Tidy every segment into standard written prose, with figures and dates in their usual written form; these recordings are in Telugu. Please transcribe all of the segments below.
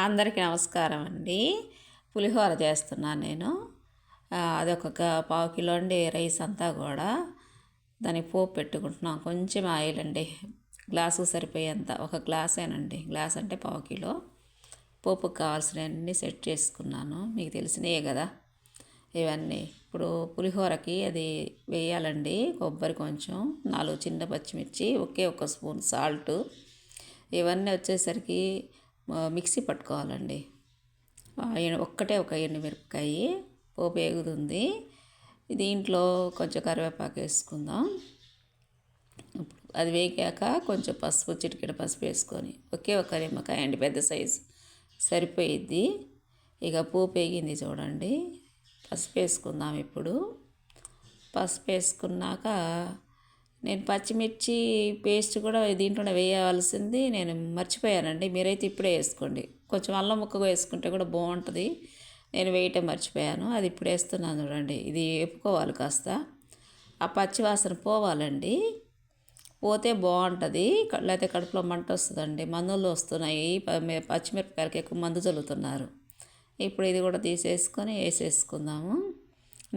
అందరికీ నమస్కారం అండి. పులిహోర చేస్తున్నాను నేను. అదొక పావు కిలో అండి రైస్ అంతా కూడా దానికి పోపు పెట్టుకుంటున్నాం. కొంచెం ఆయిల్ అండి, గ్లాసుకు సరిపోయేంత, ఒక గ్లాసేనండి, గ్లాస్ అంటే పావు కిలో. పోపుకు కావాల్సినవన్నీ సెట్ చేసుకున్నాను, మీకు తెలిసినవే కదా ఇవన్నీ. ఇప్పుడు పులిహోరకి అది వేయాలండి. కొబ్బరి కొంచెం, 4 చిన్న పచ్చిమిర్చి, ఒక స్పూన్ సాల్టు, ఇవన్నీ వచ్చేసరికి మిక్సీ పట్టుకోవాలండి. ఒక్కటే ఒక ఎండుమిరపకాయ, పోపు వేగుతుంది. దీంట్లో కొంచెం కరివేపాకు వేసుకుందాం. అది వేగాక కొంచెం పసుపు, చిటికెడు పసుపు వేసుకొని, ఒక నిమ్మకాయ అండి, పెద్ద సైజు సరిపోయిద్ది. ఇక పోపు వేగింది చూడండి. పసుపు వేసుకుందాం ఇప్పుడు. పసుపు వేసుకున్నాక నేను పచ్చిమిర్చి పేస్ట్ కూడా దీంట్లోనే వేయవలసింది నేను మర్చిపోయానండి. మీరైతే ఇప్పుడే వేసుకోండి. కొంచెం అల్లం ముక్క వేసుకుంటే కూడా బాగుంటుంది. నేను వేయటం మర్చిపోయాను, అది ఇప్పుడు వేస్తున్నాను చూడండి. ఇది వేపుకోవాలి కాస్త, ఆ పచ్చివాసన పోవాలండి. పోతే బాగుంటుంది, లేకపోతే కడుపులో మంట వస్తుందండి. మందులు వస్తున్నాయి, పచ్చిమిరపకాయలకి ఎక్కువ మందు చల్లుతున్నారు. ఇప్పుడు ఇది కూడా తీసేసుకొని వేసేసుకుందాము.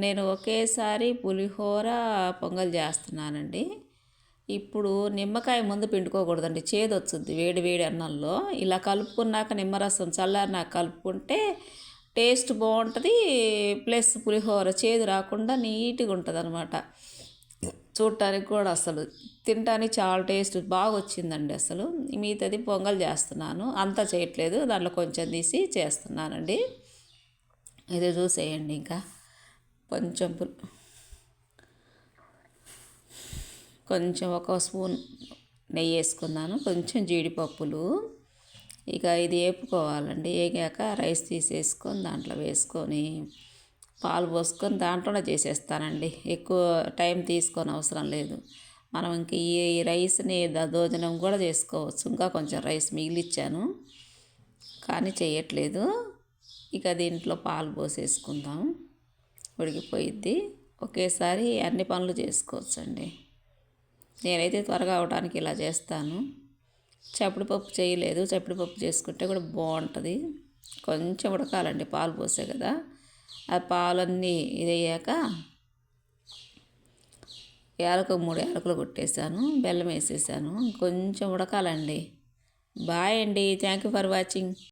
నేను ఒకేసారి పులిహోర పొంగల్ చేస్తున్నానండి. ఇప్పుడు నిమ్మకాయ ముందు పిండుకోకూడదండి, చేదు వచ్చుద్ది వేడి వేడి అన్నంలో. ఇలా కలుపుకున్నాక నిమ్మరసం చల్లారినాక కలుపుకుంటే టేస్ట్ బాగుంటుంది. ప్లస్ పులిహోర చేదు రాకుండా నీట్గా ఉంటుంది అనమాట. చూడటానికి కూడా అసలు తినటానికి చాలా టేస్ట్ బాగా వచ్చిందండి. అసలు మిగతాది పొంగల్ చేస్తున్నాను, అంతా చేయట్లేదు, దాంట్లో కొంచెం తీసి చేస్తున్నానండి. ఇది చూసేయండి. ఇంకా కొంచెం ఒక స్పూన్ నెయ్యి వేసుకున్నాను, కొంచెం జీడిపప్పులు. ఇక ఇది వేపుకోవాలండి. వేగాక రైస్ తీసేసుకొని దాంట్లో వేసుకొని పాలు పోసుకొని దాంట్లోనే చేసేస్తానండి. ఎక్కువ టైం తీసుకొని అవసరం లేదు. మనం ఇంక ఈ రైస్ని దోజనం కూడా చేసుకోవచ్చు. ఇంకా కొంచెం రైస్ మిగిలిచ్చాను కానీ చేయట్లేదు. ఇక దీంట్లో పాలు పోసేసుకుందాం, ఉడికిపోయిద్ది. ఒకేసారి అన్ని పనులు చేసుకోవచ్చండి. నేనైతే త్వరగా అవడానికి ఇలా చేస్తాను. చప్పుడుపప్పు చేయలేదు, చప్పుడుపప్పు చేసుకుంటే కూడా బాగుంటుంది. కొంచెం ఉడకాలండి, పాలు పోసే కదా. ఆ పాలన్నీ ఇది అయ్యాక 3 యాలకులు కొట్టేశాను, బెల్లం వేసేసాను. కొంచెం ఉడకాలండి. బాయ్ అండి, థ్యాంక్ యూ ఫర్ వాచింగ్.